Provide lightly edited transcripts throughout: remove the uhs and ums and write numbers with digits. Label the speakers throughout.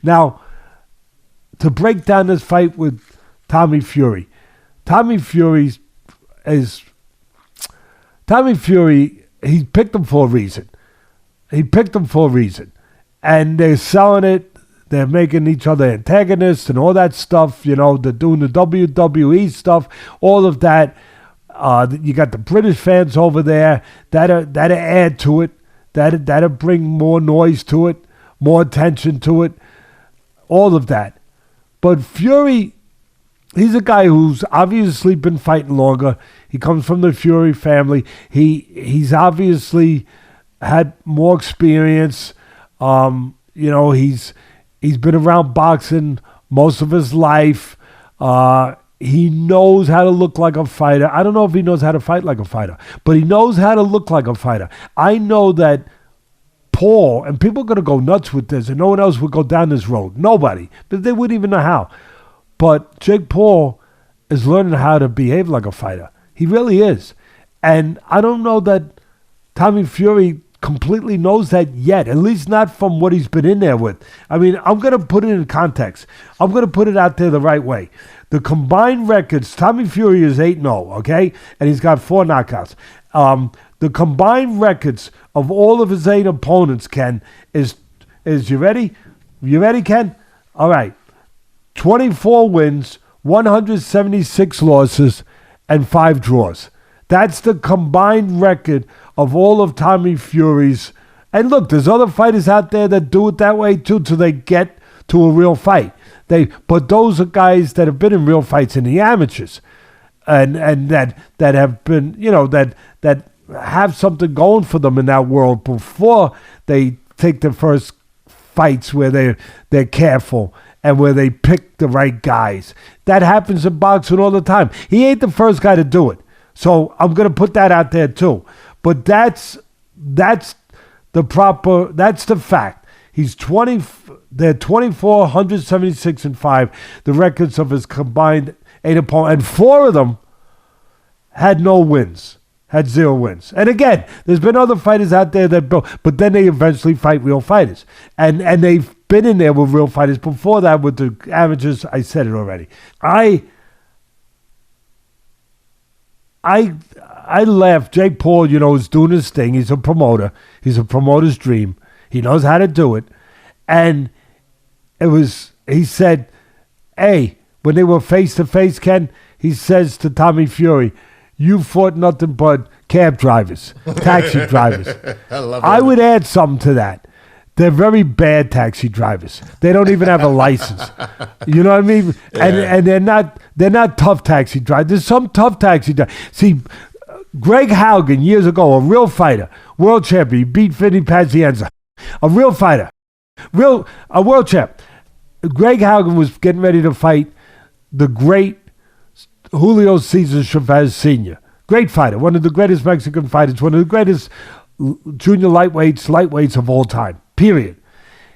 Speaker 1: Now, to break down this fight with Tommy Fury. Tommy Fury, he picked him for a reason. And they're selling it. They're making each other antagonists and all that stuff. You know, they're doing the WWE stuff, all of that. You got the British fans over there. That'll add to it. That'll bring more noise to it, more attention to it, all of that. But Fury, he's a guy who's obviously been fighting longer. He comes from the Fury family. He's obviously had more experience. You know, he's been around boxing most of his life. He knows how to look like a fighter. I don't know if he knows how to fight like a fighter, but he knows how to look like a fighter. I know that Paul, and people are going to go nuts with this, and no one else would go down this road. Nobody. But they wouldn't even know how. But Jake Paul is learning how to behave like a fighter. He really is. And I don't know that Tommy Fury completely knows that yet, at least not from what he's been in there with. I mean, I'm going to put it in context. I'm going to put it out there the right way. The combined records, Tommy Fury is 8-0, okay? And he's got 4 knockouts. The combined records of all of his 8 opponents, Ken, is you ready? You ready, Ken? All right. 24 wins, 176 losses, and 5 draws. That's the combined record of all of Tommy Fury's. And look, there's other fighters out there that do it that way too, till they get to a real fight. But those are guys that have been in real fights in the amateurs, and that have been, you know, that have something going for them in that world before they take their first fights where they're careful and where they pick the right guys. That happens in boxing all the time. He ain't the first guy to do it. So I'm going to put that out there too. But that's the fact. They're 24, 176 and 5, the records of his combined 8 opponents, and 4 of them had no wins, had 0 wins. And again, there's been other fighters out there but then they eventually fight real fighters. And they've been in there with real fighters before that with the amateurs. I said it already. I laugh. Jake Paul, you know, is doing his thing. He's a promoter. He's a promoter's dream. He knows how to do it. And he said, hey, when they were face to face, Ken, he says to Tommy Fury, you fought nothing but cab drivers, taxi drivers. I would add something to that. They're very bad taxi drivers. They don't even have a license. You know what I mean? Yeah. And they're not tough taxi drivers. There's some tough taxi drivers. See, Greg Haugen, years ago, a real fighter, world champion, he beat Vinny Pazienza. A real fighter, a world champ. Greg Haugen was getting ready to fight the great Julio Cesar Chavez Sr. Great fighter, one of the greatest Mexican fighters, one of the greatest junior lightweights of all time, period.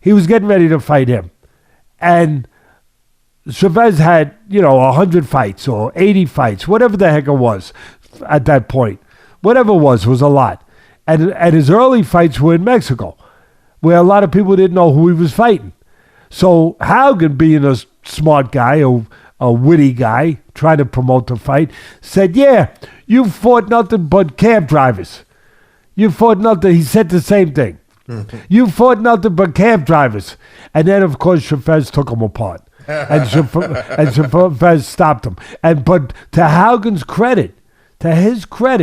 Speaker 1: He was getting ready to fight him. And Chavez had, 100 fights or 80 fights, whatever the heck it was at that point. Whatever it was a lot. And his early fights were in Mexico, where a lot of people didn't know who he was fighting. So Haugen, being a smart guy, a witty guy, trying to promote the fight, said, yeah, you fought nothing but cab drivers. You fought nothing. He said the same thing. You fought nothing but cab drivers. And then, of course, Chavez took him apart. And Chavez stopped him. But to Haugen's credit,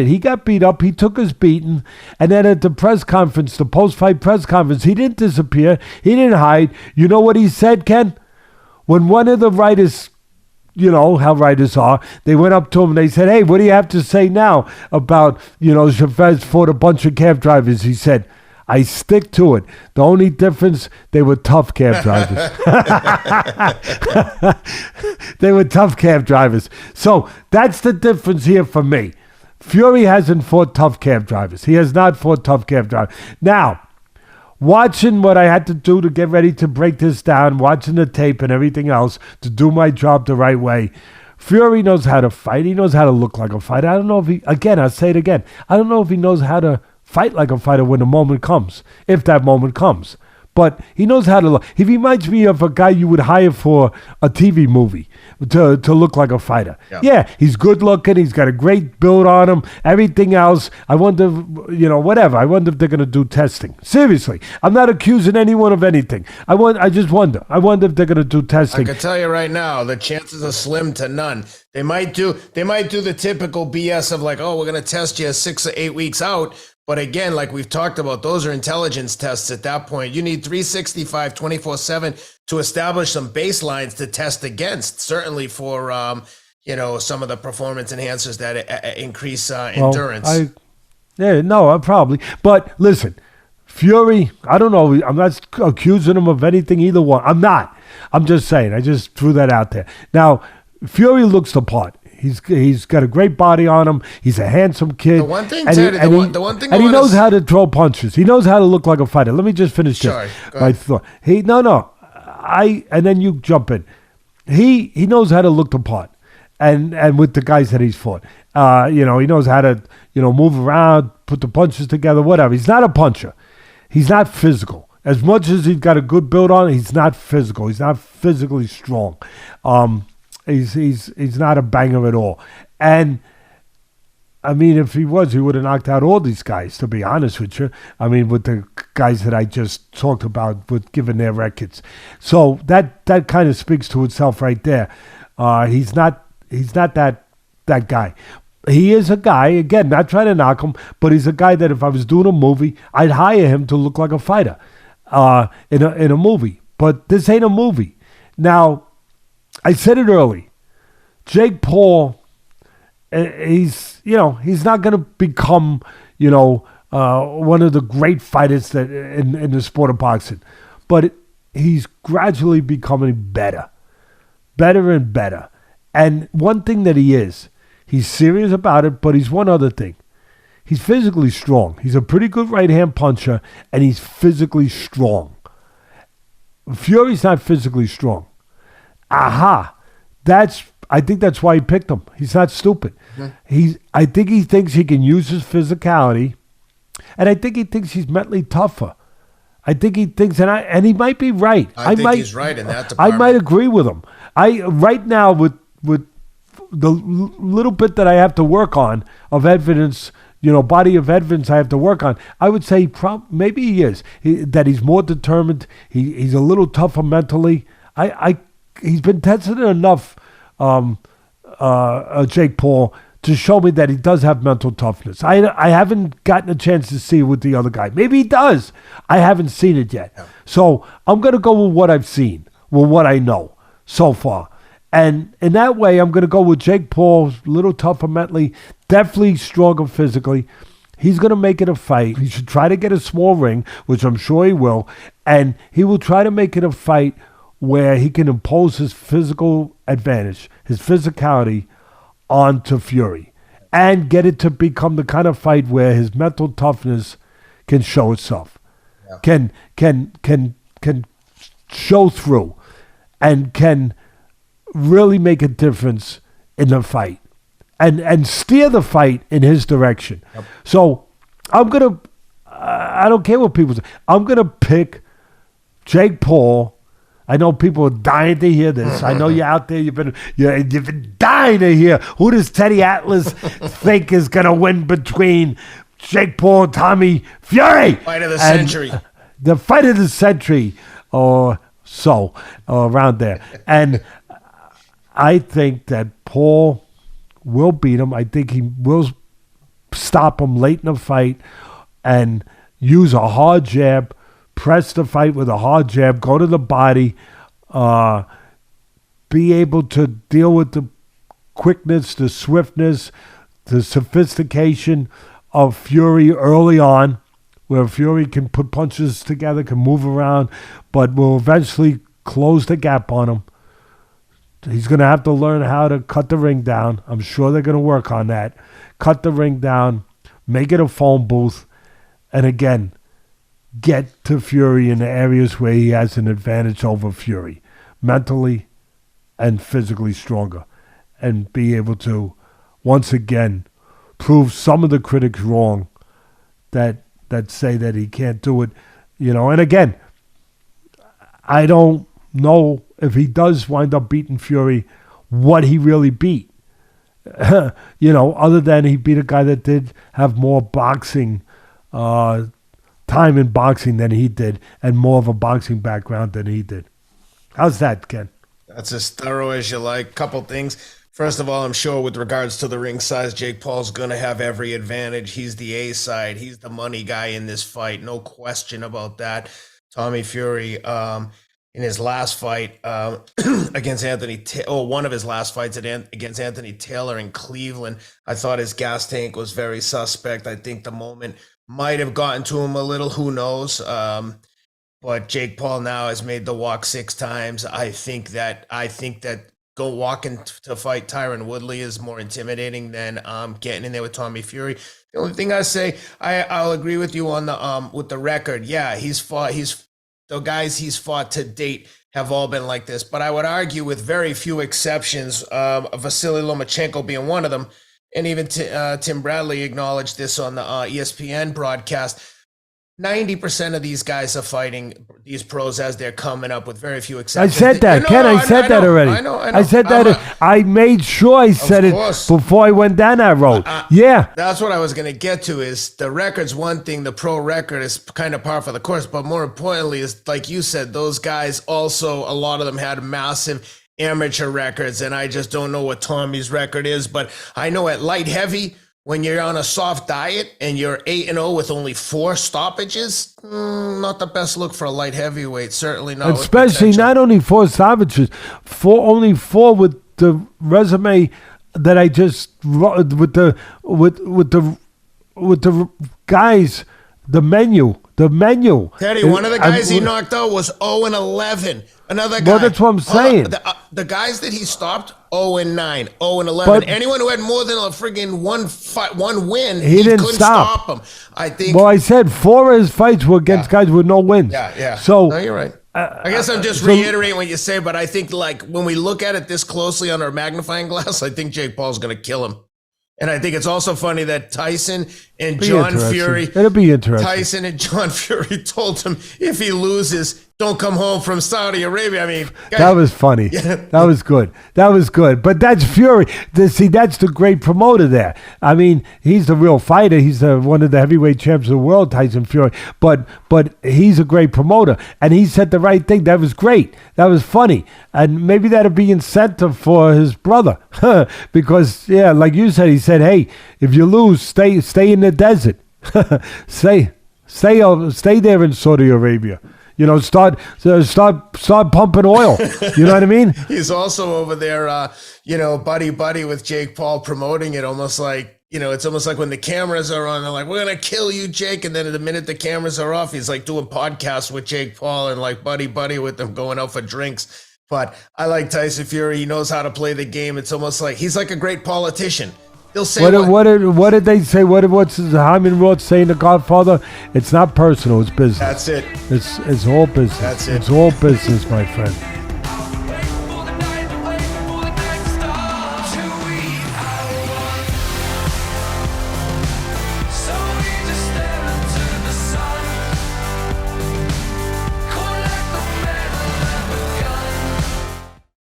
Speaker 1: he got beat up. He took his beating. And then at the press conference, the post-fight press conference, he didn't disappear. He didn't hide. You know what he said, Ken? When one of the writers, you know how writers are, they went up to him and they said, hey, what do you have to say now about, Chavez fought a bunch of cab drivers? He said, I stick to it. The only difference, they were tough cab drivers. They were tough cab drivers. So that's the difference here for me. Fury hasn't fought tough cab drivers. He has not fought tough cab drivers. Now, watching what I had to do to get ready to break this down, watching the tape and everything else to do my job the right way, Fury knows how to fight. He knows how to look like a fighter. I don't know if I'll say it again. I don't know if he knows how to fight like a fighter when the moment comes, if that moment comes. but he knows how to look. He reminds me of a guy you would hire for a TV movie to look like a fighter. Yeah, he's good looking. He's got a great build on him. Everything else, I wonder, whatever. I wonder if they're going to do testing. Seriously, I'm not accusing anyone of anything. I just wonder. I wonder if they're going to do testing.
Speaker 2: I can tell you right now, the chances are slim to none. They might do the typical BS of like, oh, we're going to test you 6 or 8 weeks out. But again, like we've talked about, those are intelligence tests at that point. You need 365, 24/7 to establish some baselines to test against, certainly for, some of the performance enhancers that increase endurance.
Speaker 1: Probably. But listen, Fury, I don't know. I'm not accusing him of anything, either one. I'm not. I'm just saying. I just threw that out there. Now, Fury looks the part. He's got a great body on him. He's a handsome kid.
Speaker 2: The one thing, and
Speaker 1: he knows how to throw punches. He knows how to look like a fighter. Let me just finish my thought. And then you jump in. He knows how to look the part, and with the guys that he's fought, he knows how to move around, put the punches together, whatever. He's not a puncher. He's not physical. As much as he's got a good build on, he's not physical. He's not physically strong. He's not a banger at all. And, I mean, if he was, he would have knocked out all these guys, to be honest with you. I mean, with the guys that I just talked about, with given their records. So that kind of speaks to itself right there. He's not that guy. He is a guy, again, not trying to knock him, but he's a guy that if I was doing a movie, I'd hire him to look like a fighter in a movie. But this ain't a movie. Now, I said it early. Jake Paul, he's not going to become, one of the great fighters that in the sport of boxing. But he's gradually becoming better and better. And one thing that he's serious about it, but he's one other thing. He's physically strong. He's a pretty good right-hand puncher, and he's physically strong. Fury's not physically strong. I think that's why he picked him. He's not stupid. Mm-hmm. I think he thinks he can use his physicality, and I think he thinks he's mentally tougher. I think he thinks, and he might be right.
Speaker 2: I think he's right in that department.
Speaker 1: I might agree with him. Right now with the little bit that I have to work on of evidence, body of evidence I have to work on, I would say maybe he is. That he's more determined. He's a little tougher mentally. He's been tested enough, Jake Paul, to show me that he does have mental toughness. I haven't gotten a chance to see it with the other guy. Maybe he does. I haven't seen it yet. Yeah. So I'm going to go with what I've seen, with what I know so far. And in that way, I'm going to go with Jake Paul, a little tougher mentally, definitely stronger physically. He's going to make it a fight. He should try to get a small ring, which I'm sure he will. And he will try to make it a fight where he can impose his physical advantage, his physicality, onto Fury, and get it to become the kind of fight where his mental toughness can show itself, can show through, and can really make a difference in the fight, and steer the fight in his direction. Yep. So I don't care what people say. I'm gonna pick Jake Paul. I know people are dying to hear this. I know you're out there. You've been dying to hear who does Teddy Atlas think is going to win between Jake Paul and Tommy Fury.
Speaker 2: Fight of the century.
Speaker 1: The fight of the century, or so, around there. And I think that Paul will beat him. I think he will stop him late in the fight and use a hard jab. Press the fight with a hard jab, go to the body, be able to deal with the quickness, the swiftness, the sophistication of Fury early on, where Fury can put punches together, can move around, but will eventually close the gap on him. He's going to have to learn how to cut the ring down. I'm sure they're going to work on that. Cut the ring down, make it a phone booth, and again, get to Fury in the areas where he has an advantage over Fury, mentally and physically stronger, and be able to, once again, prove some of the critics wrong that say that he can't do it. And again, I don't know if he does wind up beating Fury, what he really beat. Other than he beat a guy that did have more boxing time in boxing than he did, and more of a boxing background than he did. How's that, Ken?
Speaker 2: That's as thorough as you like. Couple things. First of all, I'm sure with regards to the ring size, Jake Paul's going to have every advantage. He's the A side. He's the money guy in this fight. No question about that. Tommy Fury, in his last fight against one of his last fights against Anthony Taylor in Cleveland, I thought his gas tank was very suspect. I think the moment might have gotten to him a little. Who knows? But Jake Paul now has made the walk 6 times. I think that go walking to fight Tyron Woodley is more intimidating than getting in there with Tommy Fury. The only thing I say, I'll agree with you on the with the record. Yeah, the guys he's fought to date have all been like this. But I would argue, with very few exceptions, Vasily Lomachenko being one of them, and even Tim Bradley acknowledged this on the ESPN broadcast. 90% of these guys are fighting these pros as they're coming up, with very few exceptions.
Speaker 1: I said that, Ken. I said that already.
Speaker 2: I know.
Speaker 1: I said that. I made sure I said it before I went down that road. Yeah.
Speaker 2: That's what I was going to get to. Is the record's one thing. The pro record is kind of par for the course. But more importantly, is like you said, those guys also, a lot of them had massive amateur records. And I just don't know what Tommy's record is. But I know at light heavy, when you're on a soft diet and you're 8-0 with only 4 stoppages, not the best look for a light heavyweight. Certainly not.
Speaker 1: Especially not only 4 stoppages, only 4 with the resume that I just with the guys, the menu.
Speaker 2: Teddy, one of the guys he knocked out was 0-11. Another guy.
Speaker 1: Well, that's what I'm saying.
Speaker 2: The guys that he stopped, 0-9, 0-11. But anyone who had more than a friggin' one win, he couldn't stop him. I think.
Speaker 1: Well, I said 4 of his fights were against guys with no wins.
Speaker 2: Yeah.
Speaker 1: So
Speaker 2: no, you're right. I guess I'm just reiterating what you say, but I think, like, when we look at it this closely under a magnifying glass, I think Jake Paul's going to kill him. And I think it's also funny that Tyson and John Fury.
Speaker 1: It'll be interesting.
Speaker 2: Tyson and John Fury told him, if he loses, don't come home from Saudi Arabia. I mean, guys,
Speaker 1: that was funny. Yeah. That was good. But that's Fury. See, that's the great promoter there. I mean, he's the real fighter. He's one of the heavyweight champs of the world, Tyson Fury. But he's a great promoter, and he said the right thing. That was great. That was funny, and maybe that'll be incentive for his brother, because like you said, he said, "Hey, if you lose, stay in the desert. stay there in Saudi Arabia." Start pumping oil. You know what I mean?
Speaker 2: He's also over there, buddy with Jake Paul, promoting it, almost like, it's almost like when the cameras are on, they're like, "We're going to kill you, Jake." And then the minute the cameras are off, he's like doing podcasts with Jake Paul and like buddy with them, going out for drinks. But I like Tyson Fury. He knows how to play the game. It's almost like he's like a great politician. He'll say
Speaker 1: what did they say? What's Hyman Roth saying, The Godfather? It's not personal. It's business.
Speaker 2: That's it.
Speaker 1: It's all business.
Speaker 2: That's it.
Speaker 1: It's all business, my friend.